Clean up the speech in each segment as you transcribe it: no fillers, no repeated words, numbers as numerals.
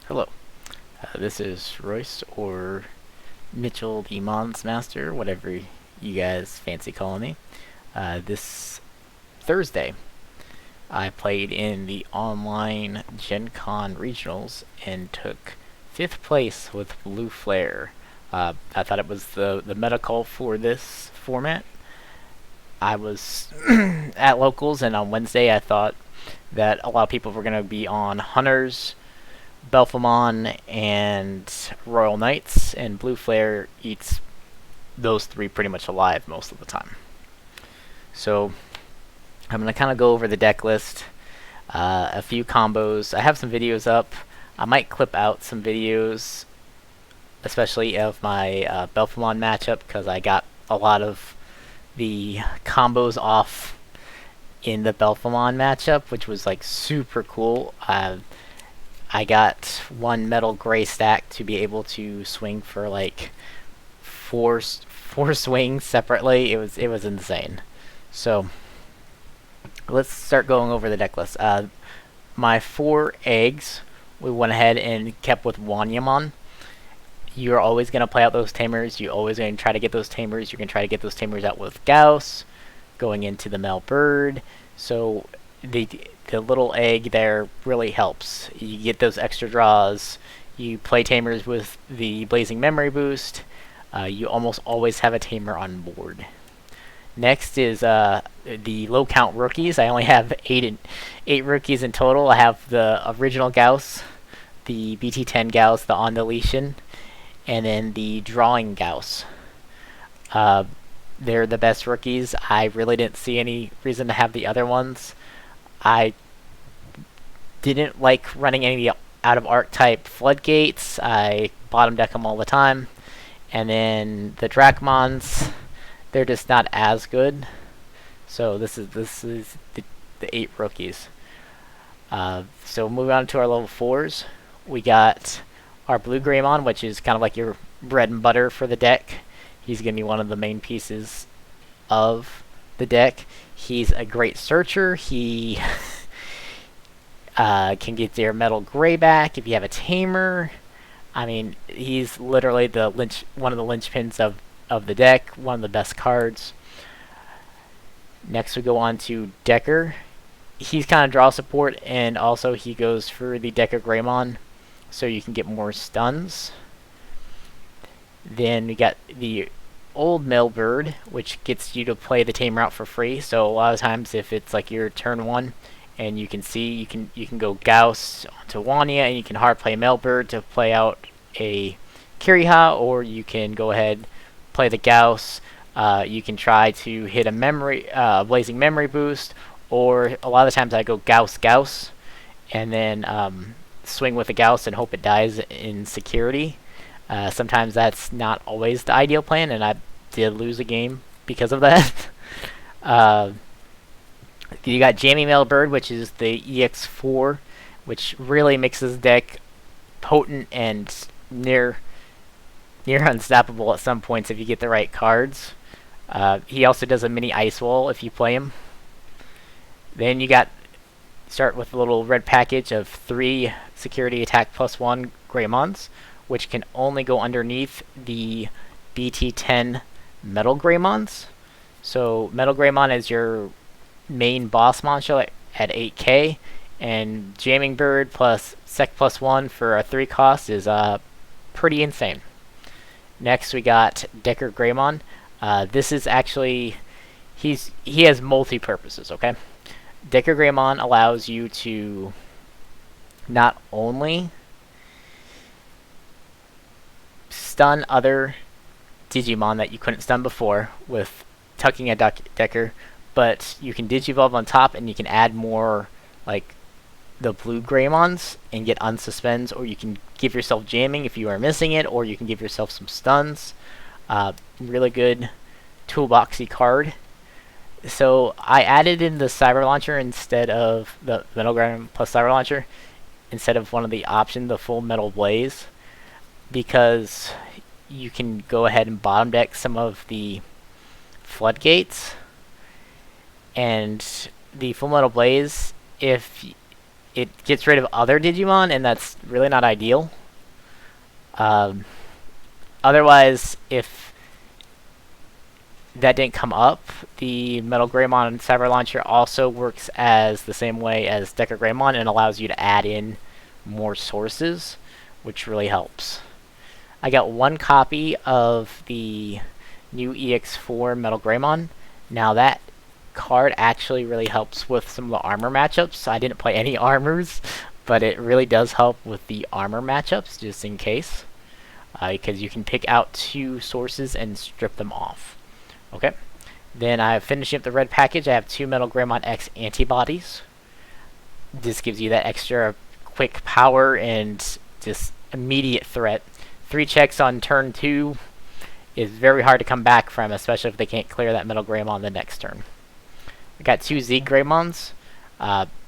Hello, this is Royce, or Mitchell the Mons Master, whatever you guys fancy calling me. This Thursday, I played in the online Gen Con Regionals and took 5th place with Blue Flare. I thought it was the meta call for this format. I was at locals, and on Wednesday I thought that a lot of people were going to be on Hunters, Belphemon, and Royal Knights, and Blue Flare eats those three pretty much alive most of the time. So I'm going to kind of go over the deck list, a few combos. I have some videos up. I might clip out some videos, especially of my Belphemon matchup, because I got a lot of the combos off in the Belphemon matchup, which was like super cool. I got one metal gray stack to be able to swing for like four swings separately. It was insane. So let's start going over the deck list. My 4 eggs, we went ahead and kept with Wanyamon. You're always going to play out those tamers. You're always going to try to get those tamers. You're going to try to get those tamers out with Gauss, going into the Mel Bird. So the little egg there really helps. You get those extra draws. You play tamers with the Blazing Memory boost. You almost always have a tamer on board. Next is the low count rookies. I only have eight rookies in total. I have the original Gauss, the BT10 Gauss, the on deletion, and then the drawing Gauss. They're the best rookies. I really didn't see any reason to have the other ones. I didn't like running any out of archetype floodgates. I bottom deck them all the time. And then the Drachmons, they're just not as good. So this is the 8 rookies. So moving on to our level 4s, we got our Blue Greymon, which is kind of like your bread and butter for the deck. He's going to be one of the main pieces of the deck. He's a great searcher. He can get their metal gray back if you have a tamer. I mean, he's literally one of the linchpins of the deck, one of the best cards. Next we go on to Decker. He's kind of draw support, and also he goes for the Decker Greymon, so you can get more stuns. Then we got the old Mailbird, which gets you to play the tamer out for free. So a lot of times, if it's like your turn 1, and you can see you can go Gauss onto Wanya, and you can hard play Mailbird to play out a Kiriha, or you can go ahead play the Gauss. You can try to hit a Blazing Memory boost, or a lot of times I go Gauss, and then swing with the Gauss and hope it dies in security. Sometimes that's not always the ideal plan, and I did lose a game because of that. You got Jammy Mailbird, which is the EX4, which really makes this deck potent and near unstoppable at some points if you get the right cards. He also does a mini ice wall if you play him. Then you start with a little red package of 3 security attack +1 Greymons, which can only go underneath the BT10 Metal Greymons. So Metal Greymon is your main boss monster at 8k, and Jamming Bird plus Sec +1 for a 3 cost is pretty insane. Next we got Decker Greymon. This is actually, he has multi-purposes, okay? Decker Greymon allows you to not only stun other Digimon that you couldn't stun before with tucking a Decker, but you can Digivolve on top, and you can add more like the Blue Greymons and get unsuspends, or you can give yourself jamming if you are missing it, or you can give yourself some stuns. Really good toolboxy card. So I added in the Cyber Launcher instead of the Metal Greymon plus Cyber Launcher, instead of one of the options, the Full Metal Blaze, because you can go ahead and bottom deck some of the floodgates, and the Full Metal Blaze, if it gets rid of other Digimon, and that's really not ideal. Um, Otherwise, if that didn't come up, the Metal Greymon Cyber Launcher also works as the same way as Deca Greymon and allows you to add in more sources, which really helps. I got one copy of the new EX4 Metal Greymon. Now that card actually really helps with some of the armor matchups. I didn't play any armors, but it really does help with the armor matchups, just in case. Because you can pick out 2 sources and strip them off. Okay. Then I'm finishing up the red package. I have 2 Metal Greymon X antibodies. This gives you that extra quick power and just immediate threat. 3 checks on turn 2 is very hard to come back from, especially if they can't clear that Metal Greymon the next turn. I got 2 Z Greymons.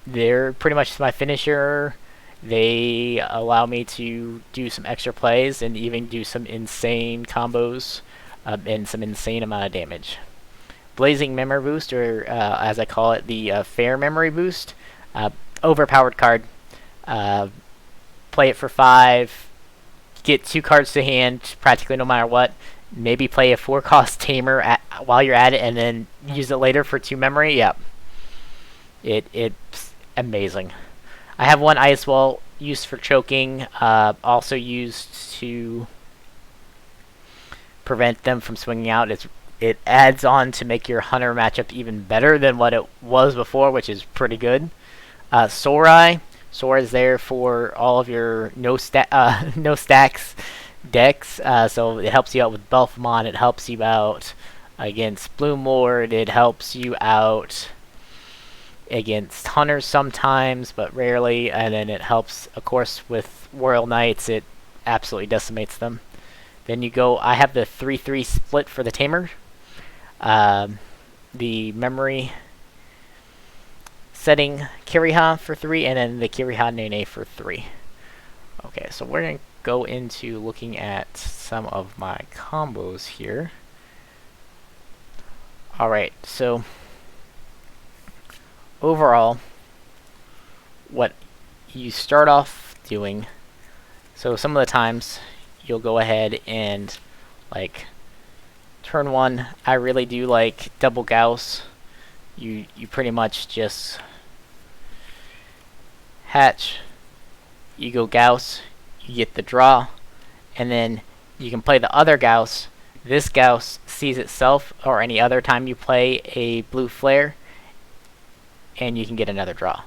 They're pretty much my finisher. They allow me to do some extra plays and even do some insane combos and some insane amount of damage. Blazing Memory Boost, or as I call it, the Fair Memory Boost. Overpowered card. Play it for 5. Get 2 cards to hand, practically no matter what. Maybe play a 4-cost Tamer while you're at it, and then use it later for 2 memory. Yep. It's amazing. I have 1 Ice Wall used for choking, also used to prevent them from swinging out. It adds on to make your Hunter matchup even better than what it was before, which is pretty good. Sorai. Sora is there for all of your no stacks decks, so it helps you out with Belphemon, it helps you out against Bloom Lord, it helps you out against Hunters sometimes, but rarely, and then it helps, of course, with Royal Knights, it absolutely decimates them. Then you go, I have the 3-3 split for the Tamer. The memory setting Kiriha for 3, and then the Kiriha Nene for 3. Okay, so we're going to go into looking at some of my combos here. Alright, so overall, what you start off doing, so some of the times you'll go ahead and, like, turn 1, I really do like double Gauss. You pretty much just hatch, you go Gauss, you get the draw, and then you can play the other Gauss. This Gauss sees itself, or any other time you play a blue flare, and you can get another draw.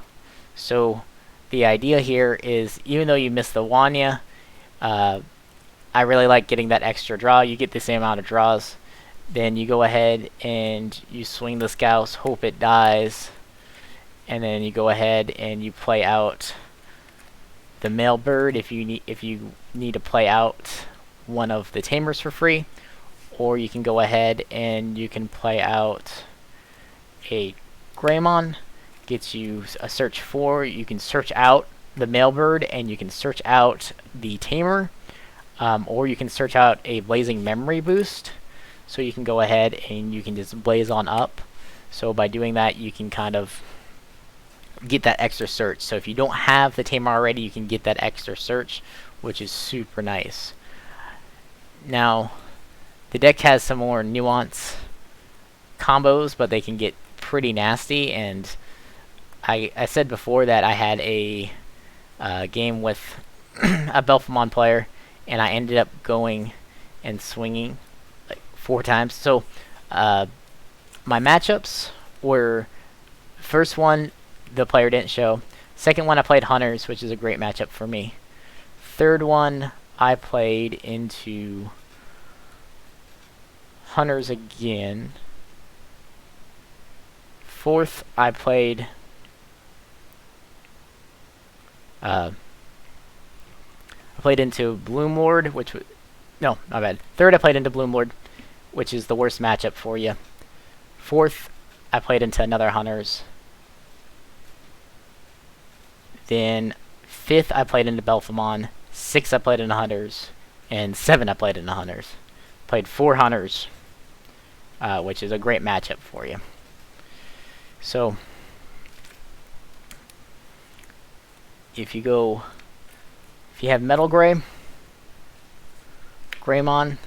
So the idea here is, even though you miss the Wanya, I really like getting that extra draw. You get the same amount of draws. Then you go ahead and you swing this Gauss, hope it dies, and then you go ahead and you play out the male bird if you need to play out one of the Tamers for free, or you can go ahead and you can play out a Greymon. Gets you a search 4. You can search out the male bird and you can search out the Tamer, or you can search out a Blazing Memory Boost. So you can go ahead and you can just blaze on up. So by doing that, you can kind of get that extra search. So if you don't have the Tamer already, you can get that extra search, which is super nice. Now, the deck has some more nuance combos, but they can get pretty nasty. And I said before that I had a game with a Belphemon player, and I ended up going and swinging 4 times. So my matchups were, first one the player didn't show, second one I played Hunters, which is a great matchup for me, third one I played into Hunters again, fourth I played into Bloom Lord, which was, no, my bad, third I played into Bloom Lord, which is the worst matchup for you. Fourth, I played into another Hunters. Then fifth, I played into Belphemon. Sixth, I played into Hunters. And 7, I played into Hunters. Played 4 Hunters, which is a great matchup for you. So if you have Metal Gray, Greymon,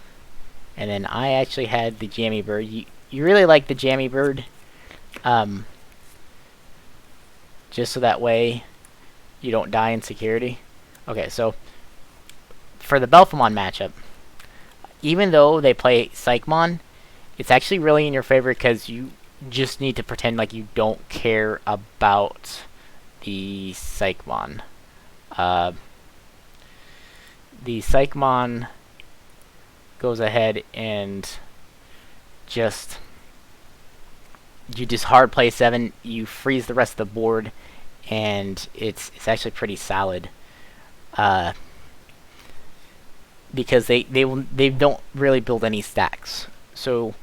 and then I actually had the Jammy Bird. You really like the Jammy Bird, just so that way you don't die in security. Okay, so for the Belphemon matchup, even though they play Psychmon, it's actually really in your favor because you just need to pretend like you don't care about the Psychmon. The Psychmon goes ahead and you just hard play 7, you freeze the rest of the board, and it's actually pretty solid. Because they don't really build any stacks. So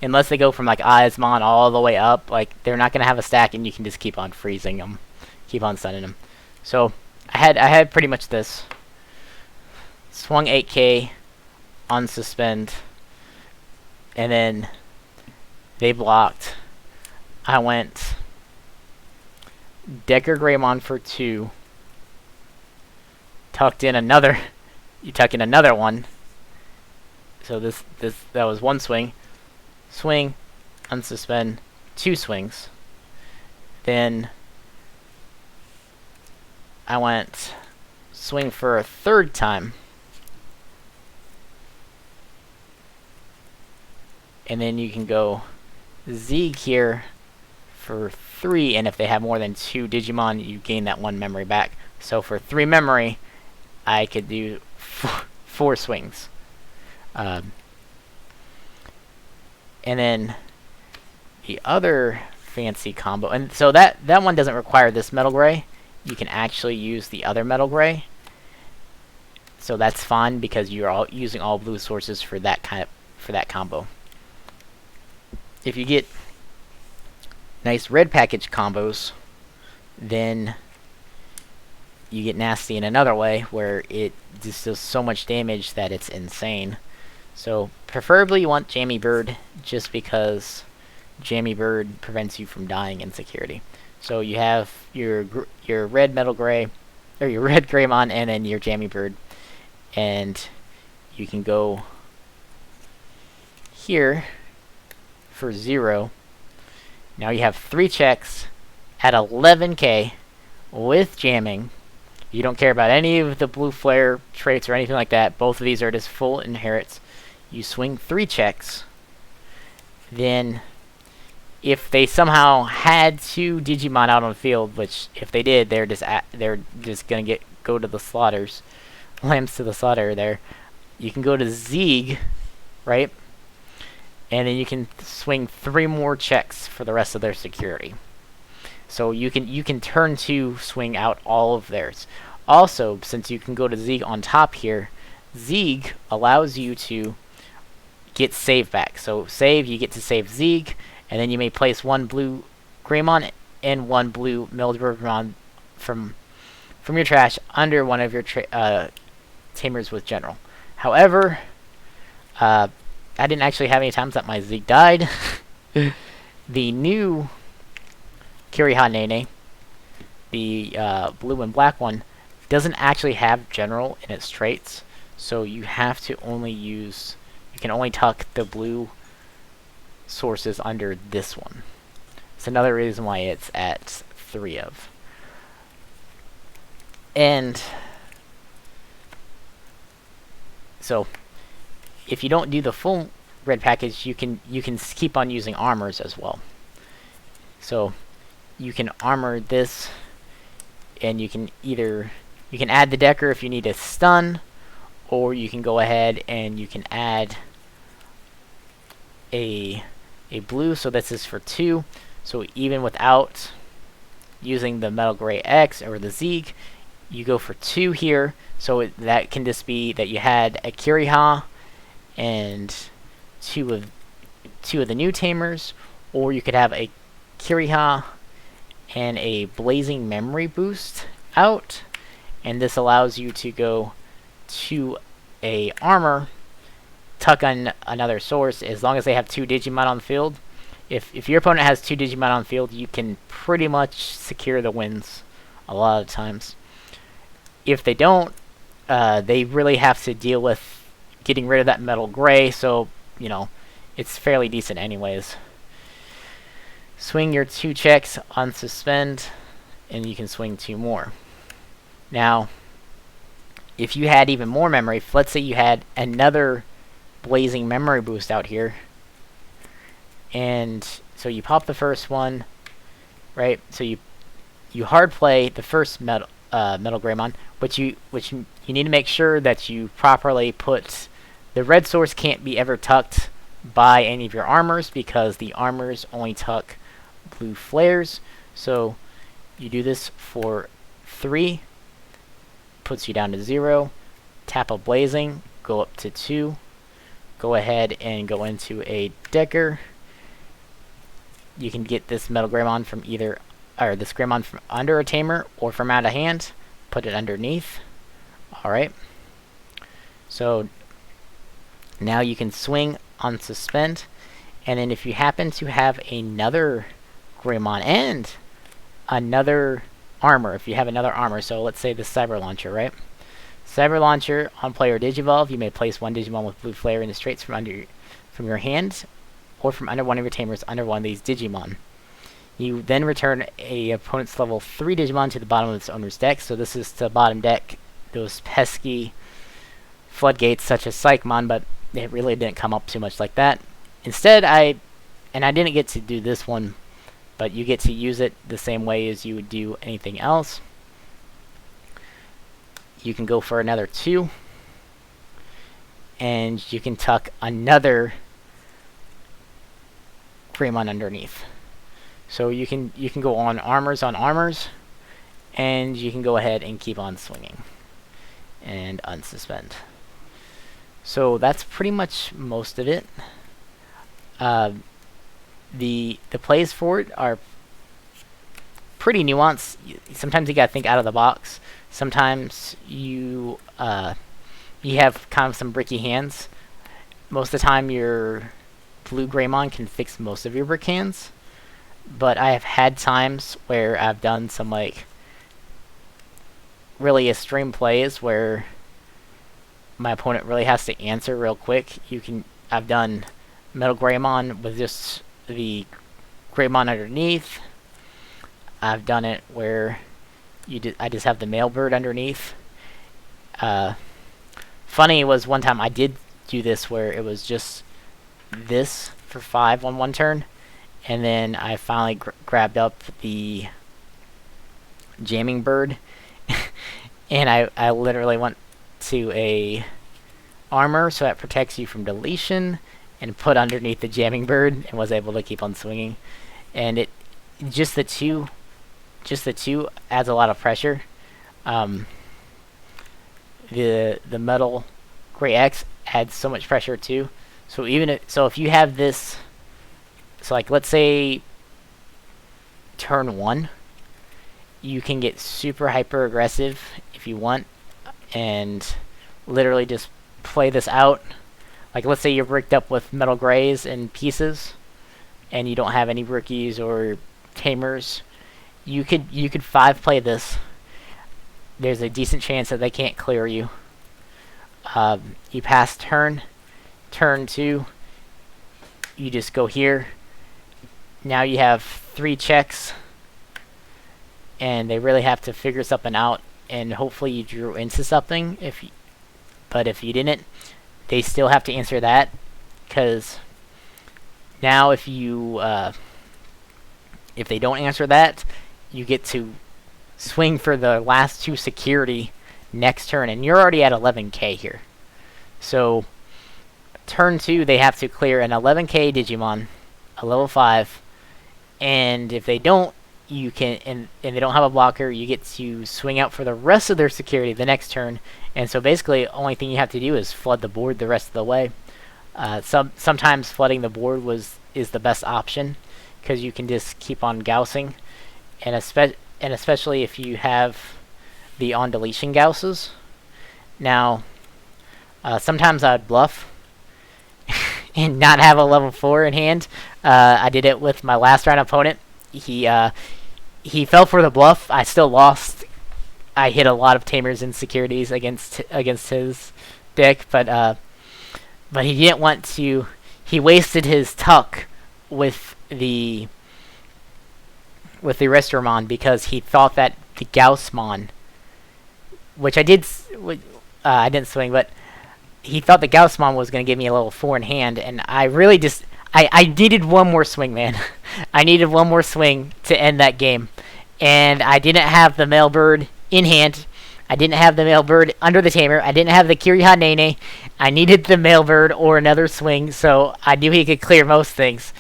unless they go from like Osmon all the way up, like they're not gonna have a stack, and you can just keep on freezing them, keep on stunning them. So I had pretty much this. Swung 8K on suspend, and then they blocked. I went Decker Greymon for 2. Tucked in another. You tuck in another one. So that was 1 swing. Swing, unsuspend, 2 swings. Then I went swing for a 3rd time. And then you can go Zeeg here for 3, and if they have more than 2 Digimon, you gain that 1 memory back. So for 3 memory, I could do 4 swings. And then the other fancy combo, and so that one doesn't require this Metal Gray. You can actually use the other Metal Gray. So that's fine because you're using all blue sources for that combo. If you get nice red package combos, then you get nasty in another way where it just does so much damage that it's insane. So preferably you want Jammy Bird, just because Jammy Bird prevents you from dying in security. So you have your red Metal Gray, or your red Greymon, and then your Jammy Bird, and you can go here for 0. Now you have 3 checks at 11K with jamming. You don't care about any of the blue flare traits or anything like that. Both of these are just full inherits. You swing 3 checks. Then, if they somehow had 2 Digimon out on the field, which if they did, they're just gonna go to the slaughters, lambs to the slaughter. There, you can go to Zeeg, right? And then you can swing 3 more checks for the rest of their security. So you can turn to swing out all of theirs. Also, since you can go to Zeeg on top here, Zeeg allows you to get save back. So save, you get to save Zeeg, and then you may place 1 blue Greymon and 1 blue Belphemon from your trash under one of your tamers with general. However, I didn't actually have any times that my Zeeg died. The new Kiriha Nene, the blue and black one, doesn't actually have general in its traits, so you have to you can only tuck the blue sources under this one. It's another reason why it's at 3 of. And so if you don't do the full red package, you can keep on using armors as well. So you can armor this, and you can add the Decker if you need a stun, or you can go ahead and you can add a blue. So this is for 2. So even without using the Metal Gray X or the Zeeg, you go for 2 here. So that can just be that you had a Kiriha and 2 of the new tamers, or you could have a Kiriha and a Blazing Memory boost out, and this allows you to go to a armor, tuck on another source, as long as they have 2 Digimon on the field. If your opponent has 2 Digimon on the field, you can pretty much secure the wins a lot of times. If they don't, they really have to deal with getting rid of that metal gray, so, you know, it's fairly decent anyways. Swing your 2 checks, unsuspend, and you can swing 2 more. Now, if you had even more memory, let's say you had another blazing memory boost out here, and so you pop the first one, right? So you hard play the first metal Greymon, but you need to make sure that you properly put the red source can't be ever tucked by any of your armors, because the armors only tuck blue flares. So you do this for 3, puts you down to 0, tap a blazing, go up to 2, go ahead and go into a decker. You can get this metal Greymon from either, or this Greymon from under a tamer or from out of hand. Put it underneath. Alright. So now you can swing, unsuspend, and then if you happen to have another Greymon and another armor, if you have another armor, so let's say the Cyber Launcher, right? Cyber Launcher, on player Digivolve, you may place 1 Digimon with blue flare in the straights from your hand, or from under one of your tamers under one of these Digimon. You then return a opponent's level 3 Digimon to the bottom of its owner's deck. So this is to bottom deck those pesky floodgates such as Psychmon, but it really didn't come up too much like that. Instead, I didn't get to do this one, but you get to use it the same way as you would do anything else. You can go for another 2, and you can tuck another Greymon underneath. So you can go on armors, and you can go ahead and keep on swinging and unsuspend. So that's pretty much most of it. The plays for it are pretty nuanced. Sometimes you gotta think out of the box. Sometimes you have kind of some bricky hands. Most of the time your blue Greymon can fix most of your brick hands. But I have had times where I've done some like really extreme plays where my opponent really has to answer real quick. I've done Metal Greymon with just the Greymon underneath. I've done it where I just have the male bird underneath. Funny was one time I did do this where it was just this for 5 on one turn. And then I finally grabbed up the jamming bird, and I literally went to a armor, so that protects you from deletion, and put underneath the jamming bird, and was able to keep on swinging. And it just the two adds a lot of pressure. The metal Gray X adds so much pressure too. So if you have this. So like let's say turn 1, you can get super hyper aggressive if you want and literally just play this out. Like let's say you're bricked up with metal grays and pieces and you don't have any rookies or tamers. You could 5 play this. There's a decent chance that they can't clear you. You pass turn 2, you just go here. Now you have 3 checks, and they really have to figure something out, and hopefully you drew into something. But if you didn't, they still have to answer that, because now if they don't answer that, you get to swing for the last 2 security next turn, and you're already at 11k here. So turn 2, they have to clear an 11k Digimon, a level 5. And if they don't, you can, and they don't have a blocker, you get to swing out for the rest of their security the next turn. And so basically, only thing you have to do is flood the board the rest of the way. Sometimes flooding the board is the best option, because you can just keep on gaussing, and especially if you have the on deletion gausses. Now, sometimes I'd bluff and not have a level 4 in hand. I did it with my last round opponent. He fell for the bluff. I still lost I hit a lot of Tamer's insecurities against his deck, but he didn't want to. He wasted his tuck with the Restormon because he thought that the Gaussmon, which I didn't swing, but he thought the Gaussmon was going to give me a level 4 in hand, and I really just I needed one more swing, man. I needed one more swing to end that game, and I didn't have the Mailbird in hand. I didn't have the Mailbird under the Tamer. I didn't have the Kiriha Nene. I needed the Mailbird or another swing, so I knew he could clear most things.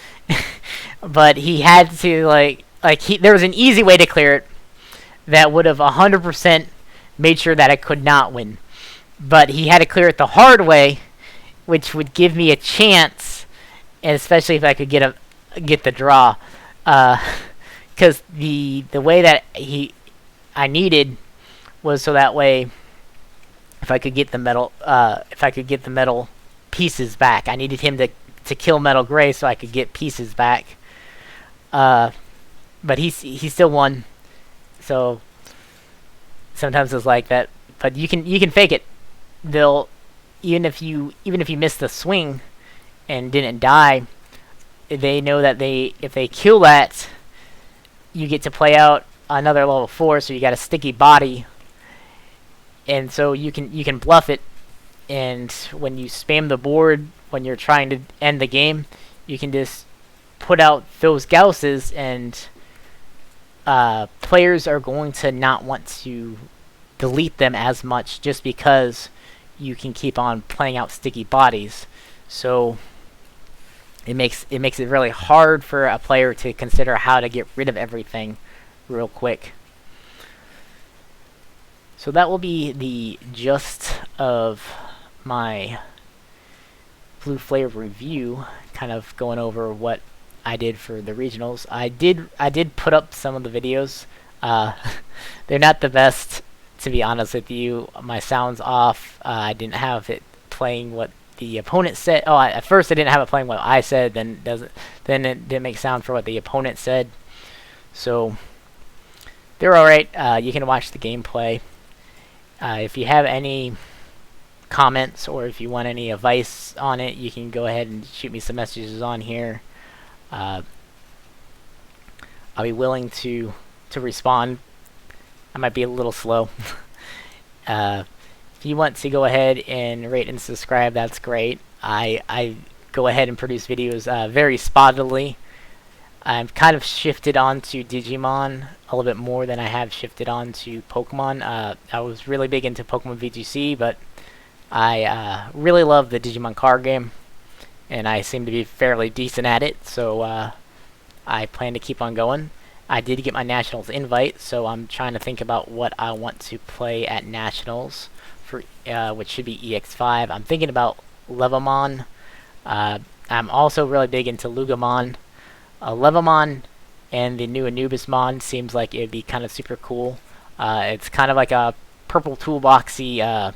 But he had to, there was an easy way to clear it that would have 100% made sure that I could not win. But he had to clear it the hard way, which would give me a chance, and especially if I could get the draw. Because the way that I needed was so that way if I could get the metal pieces back. I needed him to kill Metal Gray so I could get pieces back. But he still won. So sometimes it's like that. But you can fake it. They'll even if you miss the swing and didn't die, they know that if they kill that, you get to play out another level 4, so you got a sticky body. And so you can bluff it, and when you spam the board when you're trying to end the game, you can just put out those Gausses, and players are going to not want to delete them as much just because you can keep on playing out sticky bodies. So it makes it really hard for a player to consider how to get rid of everything real quick. So that will be the gist of my Blue Flare review, kind of going over what I did for the regionals. I did put up some of the videos. They're not the best, to be honest with you. My sound's off. I didn't have it playing what the opponent said. At first I didn't have it playing what I said. Then it didn't make sound for what the opponent said. So they're all right. You can watch the gameplay. If you have any comments or if you want any advice on it, you can go ahead and shoot me some messages on here. I'll be willing to respond. I might be a little slow. If you want to go ahead and rate and subscribe, that's great. I go ahead and produce videos very spottedly. I've kind of shifted onto Digimon a little bit more than I have shifted onto Pokemon. I was really big into Pokemon VGC, but I really love the Digimon card game, and I seem to be fairly decent at it, so I plan to keep on going. I did get my Nationals invite, so I'm trying to think about what I want to play at Nationals, for which should be EX5. I'm thinking about Levamon. I'm also really big into Lugamon. Levamon and the new Anubismon seems like it would be kind of super cool. It's kind of like a purple toolboxy,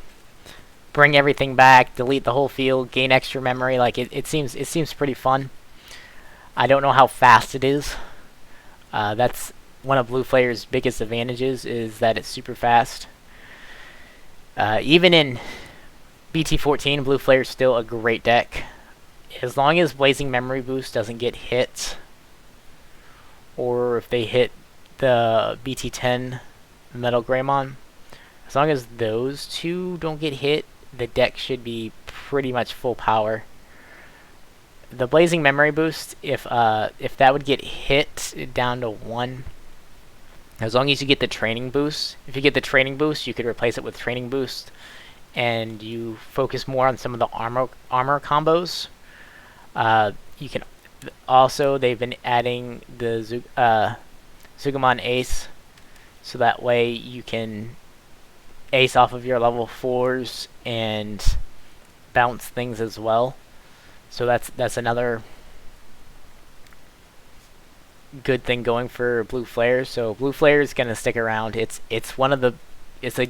bring everything back, delete the whole field, gain extra memory. Like it seems pretty fun. I don't know how fast it is. That's one of Blue Flare's biggest advantages, is that it's super fast. Even in BT14, Blue Flare's still a great deck. As long as Blazing Memory Boost doesn't get hit, or if they hit the BT10 Metal Greymon, as long as those two don't get hit, the deck should be pretty much full power. The Blazing Memory Boost, if that would get hit down to 1, as long as you get the Training Boost, if you get the Training Boost, you could replace it with Training Boost, and you focus more on some of the armor combos. You can also, they've been adding the Zugamon Ace, so that way you can ace off of your level 4s and bounce things as well. So that's another good thing going for Blue Flare. So Blue Flare is gonna stick around. It's a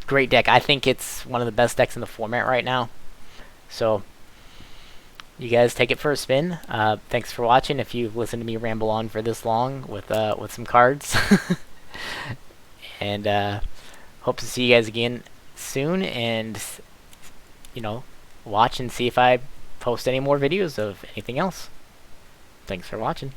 great deck. I think it's one of the best decks in the format right now. So you guys take it for a spin. Thanks for watching. If you've listened to me ramble on for this long with some cards, and hope to see you guys again soon, and watch and see if I post any more videos of anything else. Thanks for watching.